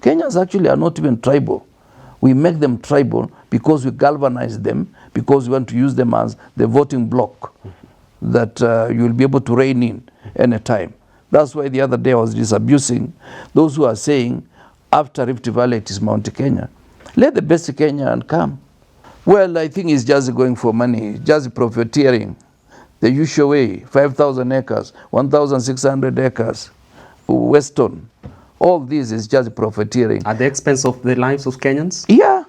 Kenyans actually are not even tribal. We make them tribal because we galvanize them, because we want to use them as the voting bloc that you will be able to rein in anytime. That's why the other day I was disabusing those who are saying after Rift Valley it is Mount Kenya. Let the best Kenyan come. Well, I think it's just going for money, just profiteering. The usual way, 5,000 acres, 1,600 acres, Weston. All this is just profiteering. At the expense of the lives of Kenyans? Yeah.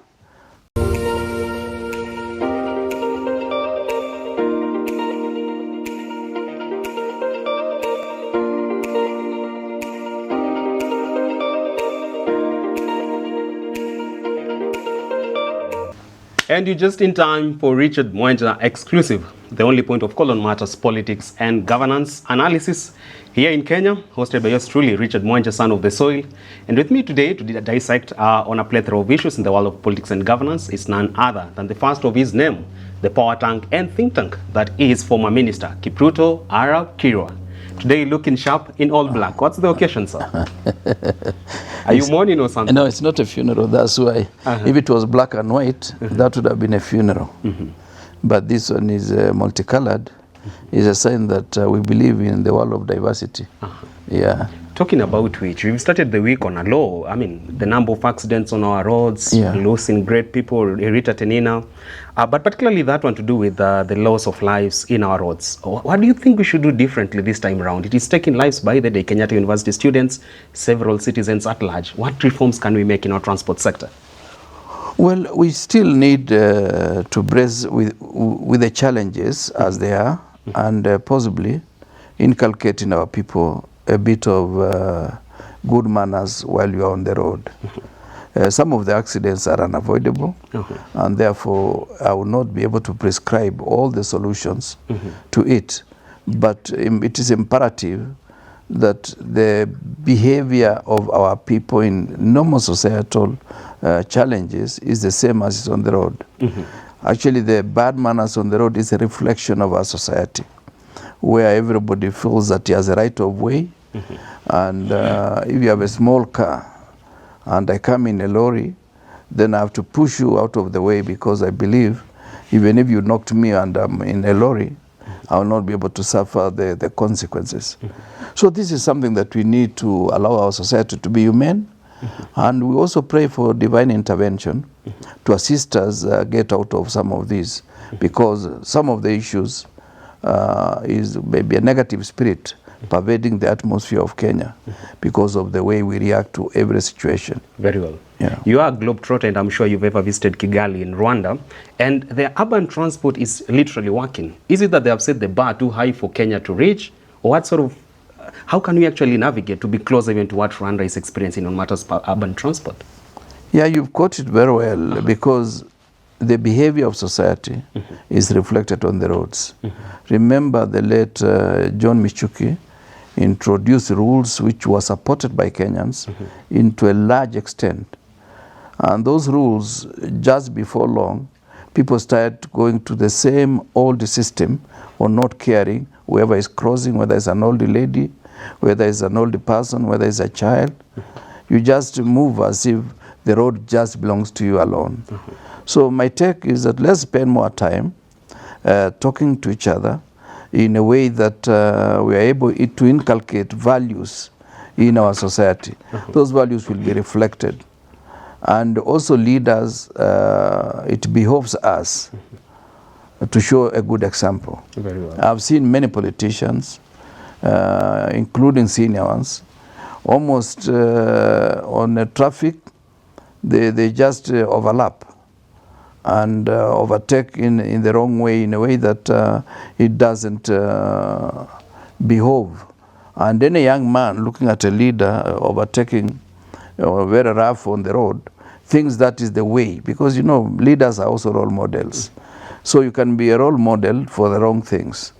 And you're just in time for Richard Manyora exclusive, the only point of call on matters, politics and governance analysis here in Kenya, hosted by yours truly, Richard Manyora, son of the soil. And with me today to dissect on a plethora of issues in the world of politics and governance is none other than the first of his name, the power tank and think tank that is former Minister Ruto Arab Kirwa. Today looking sharp in all black. What's the occasion, sir? Are you mourning or something? No, it's not a funeral. That's why. If it was black and white, that would have been a funeral. But this one is multicolored. It's a sign that we believe in the world of diversity. Yeah. Talking about which, we've started the week on a low. I mean, the number of accidents on our roads, losing great people, Rita Tenina, but particularly that one to do with the loss of lives in our roads. What do you think we should do differently this time around? It is taking lives by the day. Kenyatta University students, several citizens at large. What reforms can we make in our transport sector? Well, we still need to brace with the challenges as they are, and possibly inculcate in our people a bit of good manners while you are on the road. Some of the accidents are unavoidable, and therefore I will not be able to prescribe all the solutions to it. But it is imperative that the behavior of our people in normal societal challenges is the same as is on the road. Actually, the bad manners on the road is a reflection of our society, where everybody feels that he has a right of way. And if you have a small car and I come in a lorry, then I have to push you out of the way, because I believe even if you knocked me and I'm in a lorry, I will not be able to suffer the consequences. So this is something that we need to allow our society to be humane. And we also pray for divine intervention to assist us get out of some of these, because some of the issues is maybe a negative spirit pervading the atmosphere of Kenya because of the way we react to every situation. Very well. Yeah. You are a globetrotter, and I'm sure you've ever visited Kigali in Rwanda, and their urban transport is literally working. Is it that they have set the bar too high for Kenya to reach, or what sort of, how can we actually navigate to be closer even to what Rwanda is experiencing on matters of urban transport? Yeah, you've quoted very well, because the behavior of society is reflected on the roads. Remember the late John Michuki introduced rules which were supported by Kenyans into a large extent. And those rules, just before long, people started going to the same old system or not caring whoever is crossing, whether it's an old lady, whether it's an old person, whether it's a child. You just move as if the road just belongs to you alone. So my take is that let's spend more time talking to each other in a way that we are able to inculcate values in our society. Those values will be reflected. And also leaders, it behoves us to show a good example. Very well. I've seen many politicians, including senior ones, almost on traffic, they just overlap and overtake in the wrong way, in a way that it doesn't behove. And then a young man looking at a leader overtaking very rough on the road thinks that is the way, because you know leaders are also role models. So you can be a role model for the wrong things.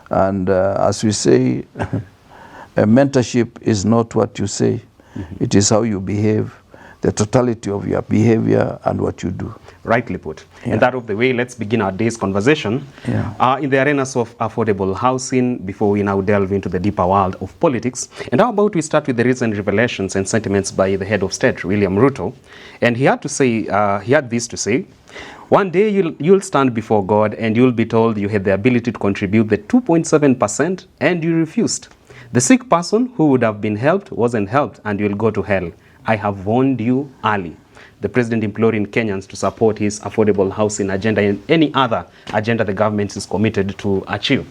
And as we say, a mentorship is not what you say, it is how you behave, the totality of your behavior and what you do. Rightly put. And that of the way, let's begin our day's conversation in the arenas of affordable housing before we now delve into the deeper world of politics. And how about we start with the recent revelations and sentiments by the head of state, William Ruto. And he had this to say, one day you'll stand before God and you'll be told you had the ability to contribute the 2.7% and you refused. The sick person who would have been helped wasn't helped and you'll go to hell. I have warned you early. The president imploring Kenyans to support his affordable housing agenda and any other agenda the government is committed to achieve.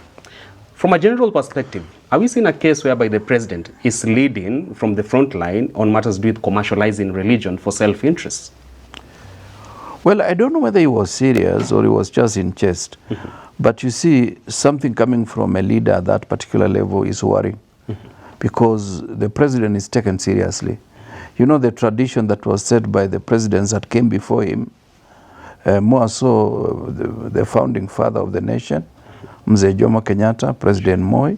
From a general perspective, are we seeing a case whereby the president is leading from the front line on matters to do with commercializing religion for self-interest? Well, I don't know whether he was serious or he was just in jest. But you see, something coming from a leader at that particular level is worrying because the president is taken seriously. You know, the tradition that was set by the presidents that came before him, more so the founding father of the nation, Mzee Jomo Kenyatta, President Moi.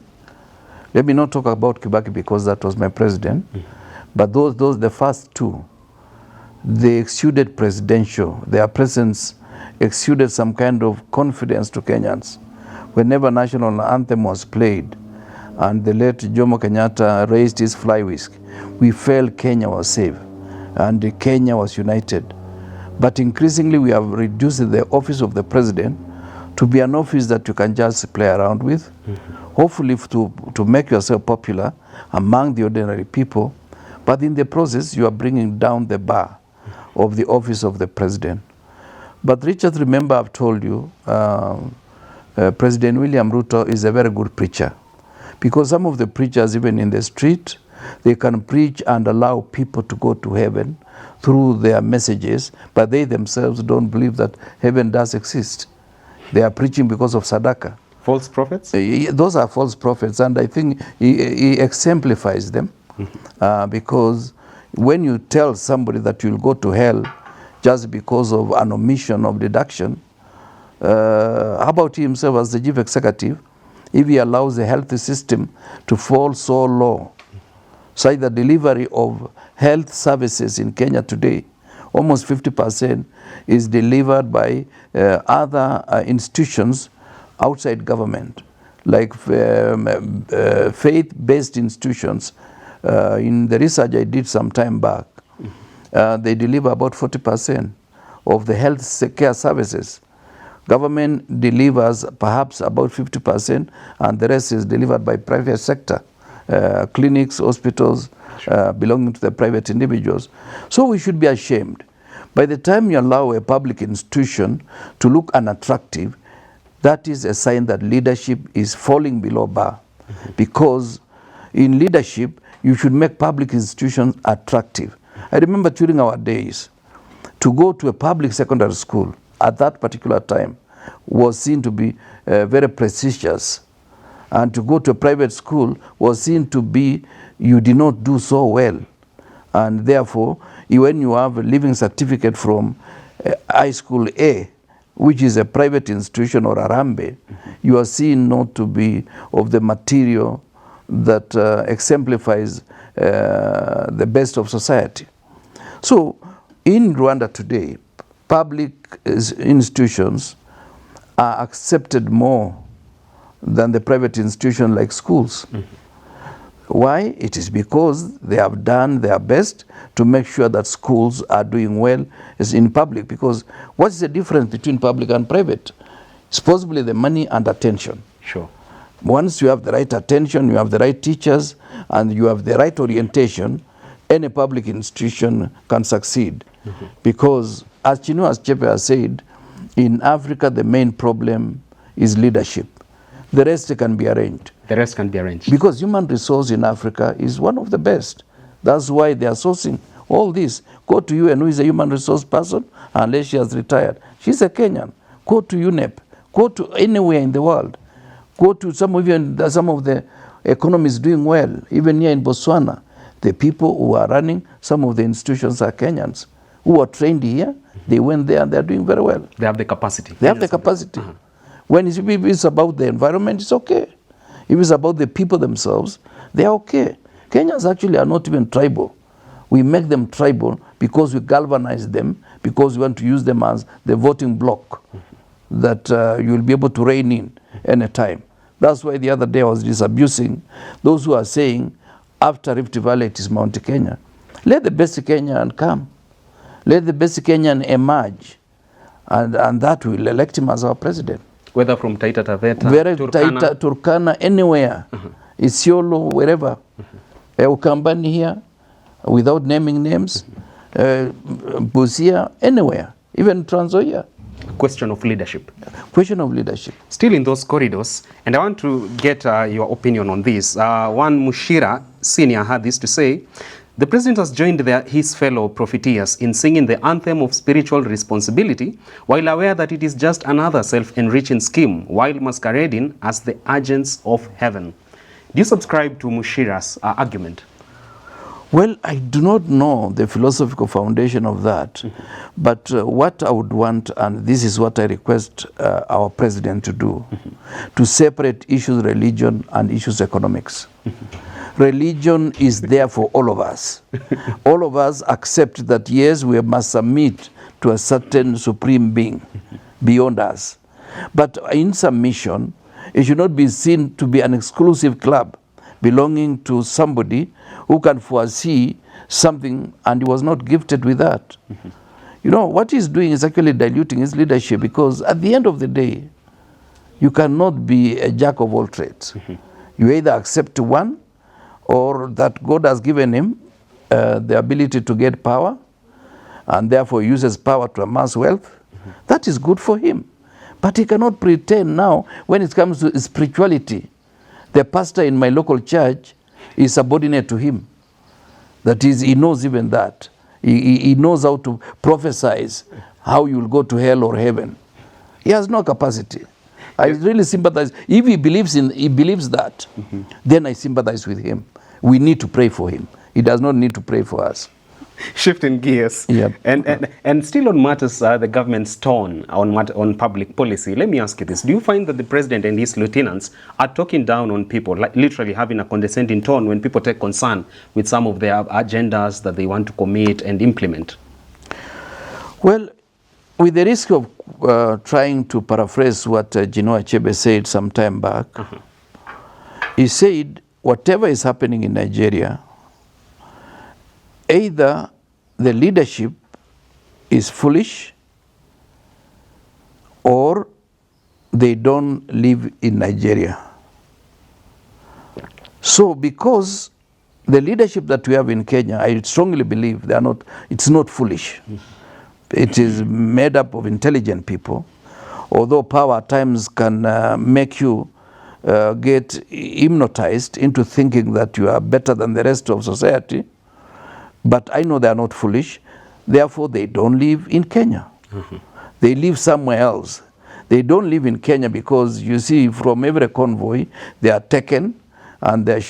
Let me not talk about Kibaki because that was my president, but those the first two, they exuded presidential. Their presence exuded some kind of confidence to Kenyans. Whenever national anthem was played, and the late Jomo Kenyatta raised his fly whisk, we felt Kenya was safe and Kenya was united. But increasingly we have reduced the office of the president to be an office that you can just play around with, hopefully to make yourself popular among the ordinary people, but in the process you are bringing down the bar of the office of the president. But Richard, remember I've told you, President William Ruto is a very good preacher. Because some of the preachers, even in the street, they can preach and allow people to go to heaven through their messages, but they themselves don't believe that heaven does exist. They are preaching because of Sadaka. False prophets? Those are false prophets, and I think he exemplifies them because when you tell somebody that you'll go to hell just because of an omission of deduction, how about he himself as the chief executive? If he allows the health system to fall so low, so the delivery of health services in Kenya today, almost 50% is delivered by other institutions outside government, like faith-based institutions. In the research I did some time back, they deliver about 40% of the health care services. Government delivers perhaps about 50%, and the rest is delivered by private sector, clinics, hospitals, belonging to the private individuals. So we should be ashamed. By the time you allow a public institution to look unattractive, that is a sign that leadership is falling below bar. Because in leadership, you should make public institutions attractive. I remember during our days, to go to a public secondary school at that particular time was seen to be very prestigious, and to go to a private school was seen to be you did not do so well, and therefore when you have a living certificate from high school A, which is a private institution or a Rambe, you are seen not to be of the material that exemplifies the best of society. So in Rwanda today, public institutions are accepted more than the private institution like schools. Why? It is because they have done their best to make sure that schools are doing well as in public. Because what's the difference between public and private? It's possibly the money and attention. Sure. Once you have the right attention, you have the right teachers, and you have the right orientation, any public institution can succeed. Because as Chege has said, in Africa the main problem is leadership. The rest can be arranged. The rest can be arranged. Because human resource in Africa is one of the best. That's why they are sourcing all this. Go to UN, who is a human resource person, unless she has retired. She's a Kenyan. Go to UNEP. Go to anywhere in the world. Go to some of the economies doing well, even here in Botswana. The people who are running some of the institutions are Kenyans who are trained here. They went there and they're doing very well. They have the capacity. They have the capacity. When it's about the environment, it's okay. If it's about the people themselves, they are okay. Kenyans actually are not even tribal. We make them tribal because we galvanize them, because we want to use them as the voting bloc that you will be able to rein in anytime. That's why the other day I was disabusing those who are saying after Rift Valley it is Mount Kenya. Let the best Kenyan come. Let the best Kenyan emerge. And that will elect him as our president. Whether from Taita Taveta, Turkana. Turkana, anywhere. Isiolo, wherever. Ukambani here, without naming names. Busia, anywhere. Even Trans Nzoia. Question of leadership. Question of leadership. Still in those corridors, and I want to get your opinion on this. One Mushira Senior had this to say: the president has joined his fellow profiteers in singing the anthem of spiritual responsibility, while aware that it is just another self-enriching scheme, while masquerading as the agents of heaven. Do you subscribe to Mushira's argument? Well, I do not know the philosophical foundation of that, but what I would want, and this is what I request our president to do, to separate issues religion and issues economics. Religion is there for all of us. All of us accept that, yes, we must submit to a certain supreme being beyond us. But in submission, it should not be seen to be an exclusive club belonging to somebody who can foresee something and he was not gifted with that. You know, what he's doing is actually diluting his leadership, because at the end of the day, you cannot be a jack of all trades. You either accept one, or that God has given him the ability to get power and therefore uses power to amass wealth. That is good for him. But he cannot pretend now, when it comes to spirituality, the pastor in my local church is subordinate to him. That is, he knows even that. He knows how to prophesize how you will go to hell or heaven. He has no capacity. I really sympathize. If he believes that, then I sympathize with him. We need to pray for him. He does not need to pray for us. Shifting gears, yep. and still on matters, the government's tone on public policy. Let me ask you this: do you find that the president and his lieutenants are talking down on people, like literally having a condescending tone when people take concern with some of their agendas that they want to commit and implement? Well, with the risk of trying to paraphrase what Chinua Achebe said some time back, he said, whatever is happening in Nigeria, either the leadership is foolish or they don't live in Nigeria. So because the leadership that we have in Kenya, I strongly believe it's not foolish. It is made up of intelligent people, although power at times can make you get hypnotized into thinking that you are better than the rest of society. But I know they are not foolish. Therefore, they don't live in Kenya. They live somewhere else. They don't live in Kenya because, you see, from every convoy, they are taken and they're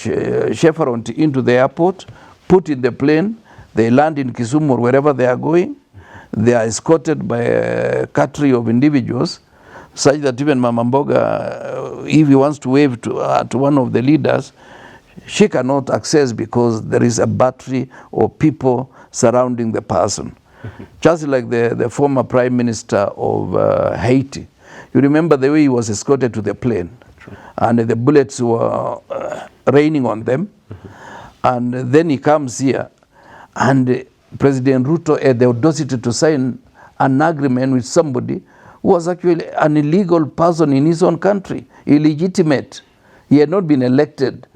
chaperoned into the airport, put in the plane, they land in Kisumu or wherever they are going. They are escorted by a coterie of individuals, such that even Mama Mboga, if he wants to wave to one of the leaders, she cannot access because there is a battery of people surrounding the person. Just like the former Prime Minister of Haiti. You remember the way he was escorted to the plane. True. And the bullets were raining on them. And then he comes here and President Ruto had the audacity to sign an agreement with somebody who was actually an illegal person in his own country, illegitimate. He had not been elected.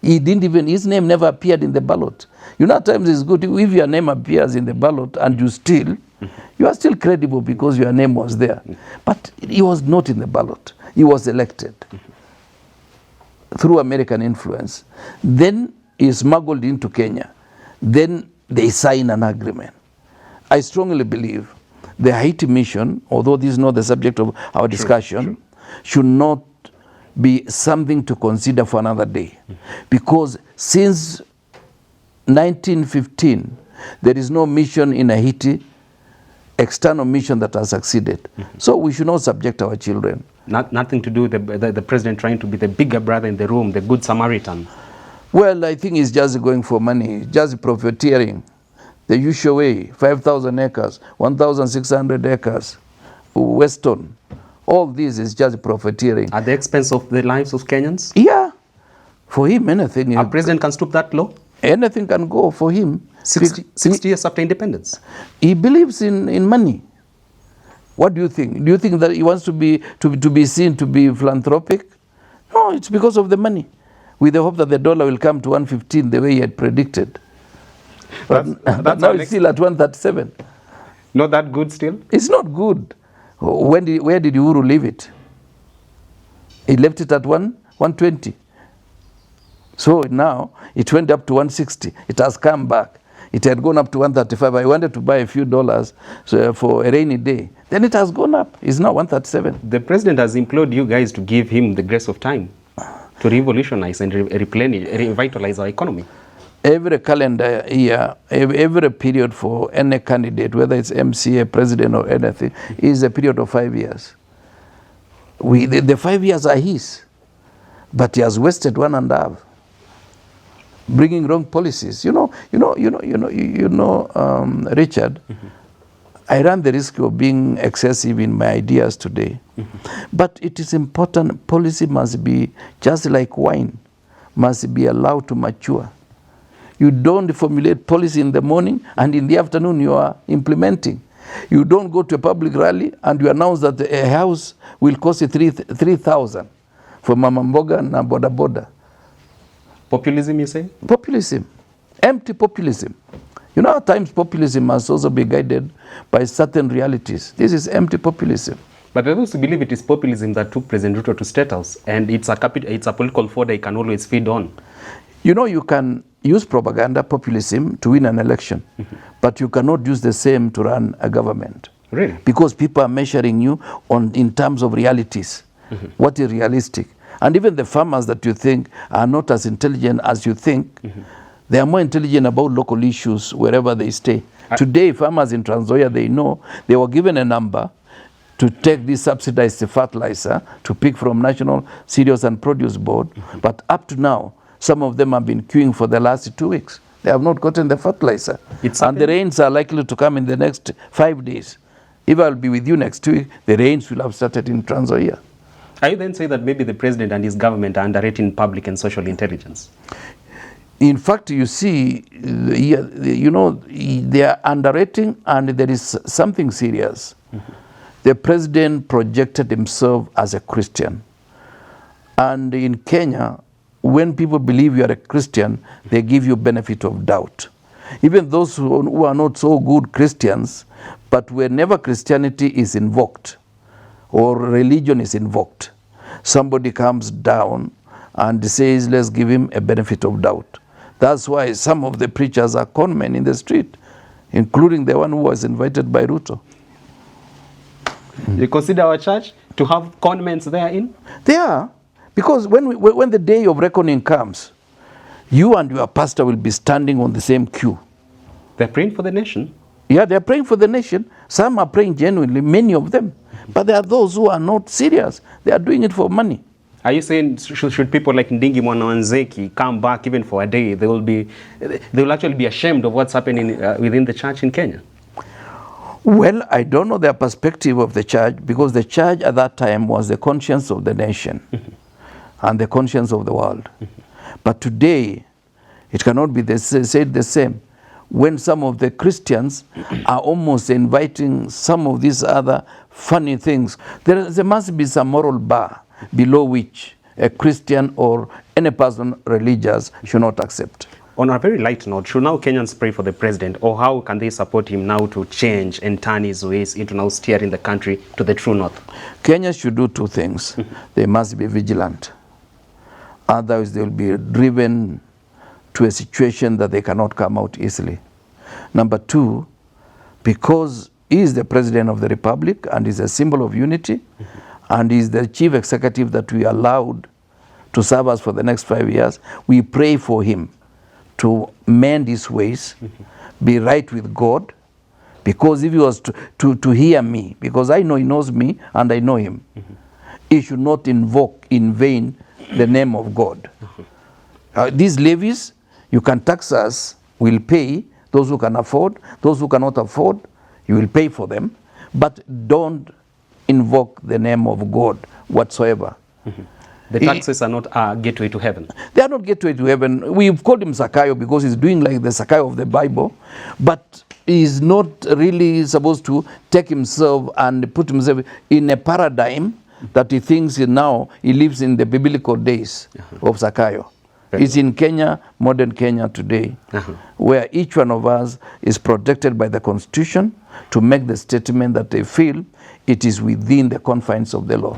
He didn't even, his name never appeared in the ballot. You know, at times it's good if your name appears in the ballot and you steal, you are still credible because your name was there. But he was not in the ballot. He was elected through American influence. Then he smuggled into Kenya. Then they sign an agreement. I strongly believe the Haiti mission, although this is not the subject of our discussion, should not be something to consider for another day. Because since 1915, there is no mission in Haiti, external mission that has succeeded. So we should not subject our children. Nothing to do with the president trying to be the bigger brother in the room, the Good Samaritan. Well, I think he's just going for money, just profiteering the usual way, 5,000 acres, 1,600 acres, Weston. All this is just profiteering. At the expense of the lives of Kenyans? Yeah. For him, anything. Our president can stoop that low? Anything can go for him. 60 years after independence. He believes in money. What do you think? Do you think that he wants to be seen to be philanthropic? No, it's because of the money. With the hope that the dollar will come to 115 the way he had predicted. But now it's still at 137. Not that good still? It's not good. Where did Uhuru leave it? He left it at 120. So now it went up to 160. It has come back. It had gone up to 135. I wanted to buy a few dollars for a rainy day. Then it has gone up. It's now 137. The president has implored you guys to give him the grace of time to revolutionize and revitalize our economy. Every calendar year, every period for any candidate, whether it's MCA, president or anything, is a period of 5 years. The 5 years are his, but he has wasted 1.5, bringing wrong policies. Richard. I run the risk of being excessive in my ideas today, but it is important. Policy must be just like wine, must be allowed to mature. You don't formulate policy in the morning and in the afternoon you are implementing. You don't go to a public rally and you announce that a house will cost you 3,000 for Mama Mboga and Boda Boda. Populism, you say? Populism. Empty populism. At times populism must also be guided by certain realities. This is empty populism. But there are those who believe it is populism that took President Ruto to State House, and it's a political fodder he can always feed on. You can use propaganda, populism to win an election, but you cannot use the same to run a government. Really? Because people are measuring you in terms of realities. What is realistic? And even the farmers that you think are not as intelligent as you think, they are more intelligent about local issues wherever they stay. Today, farmers in Trans Nzoia, they know they were given a number to take this subsidized fertilizer to pick from National Cereals and Produce Board, but up to now, some of them have been queuing for the last 2 weeks. They have not gotten the fertilizer. And the rains are likely to come in the next 5 days. If I'll be with you next week, the rains will have started in Trans Nzoia. Are you then saying that maybe the president and his government are underrating public and social intelligence? In fact, you see, they are underrating, and there is something serious. The president projected himself as a Christian. And in Kenya, when people believe you are a Christian, they give you benefit of doubt. Even those who are not so good Christians, but whenever Christianity is invoked or religion is invoked, somebody comes down and says, let's give him a benefit of doubt. That's why some of the preachers are con men in the street, including the one who was invited by Ruto. You consider our church to have con men therein? They are. Because when the day of reckoning comes, you and your pastor will be standing on the same queue. They're praying for the nation. Yeah, they're praying for the nation. Some are praying genuinely, many of them. But there are those who are not serious. They are doing it for money. Are you saying should people like Ndingi Mwananzeki come back even for a day? They will actually be ashamed of what's happening within the church in Kenya? Well, I don't know their perspective of the church, because the church at that time was the conscience of the nation and the conscience of the world. But today, it cannot be said the same. When some of the Christians are almost inviting some of these other funny things, there must be some moral bar below which a Christian or any person religious should not accept. On a very light note, should now Kenyans pray for the president, or how can they support him now to change and turn his ways into now steering the country to the true north? Kenya should do two things. They must be vigilant. Otherwise, they will be driven to a situation that they cannot come out easily. Number two, because he is the president of the republic and is a symbol of unity, and is the chief executive that we allowed to serve us for the next 5 years, we pray for him to mend his ways, be right with God, because if he was to hear me, because I know he knows me and I know him, he should not invoke in vain the name of God. These levies, you can tax us, we'll pay, those who can afford, those who cannot afford, you will pay for them, but don't invoke the name of God whatsoever. The taxes are not a gateway to heaven. They are not gateway to heaven. We've called him Sakaja because he's doing like the Sakaja of the Bible, but he's not really supposed to take himself and put himself in a paradigm that he thinks now he lives in the biblical days of Sakaja. It's in Kenya, modern Kenya today, where each one of us is protected by the Constitution to make the statement that they feel it is within the confines of the law.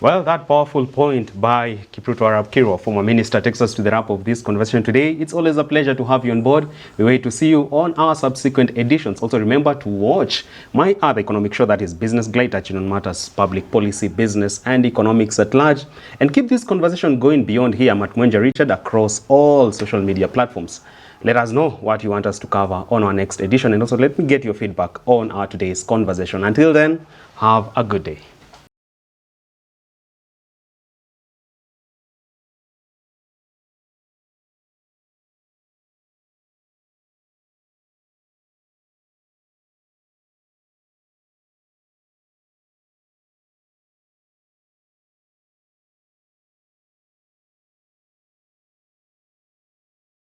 Well, that powerful point by Kipruto Arap Kiro, former minister, takes us to the wrap of this conversation today. It's always a pleasure to have you on board. We wait to see you on our subsequent editions. Also remember to watch my other economic show, that is Business Glide, touching on matters public policy, business and economics at large. And keep this conversation going beyond here. I'm at Mwenja Richard across all social media platforms. Let us know what you want us to cover on our next edition. And also let me get your feedback on our today's conversation. Until then, have a good day.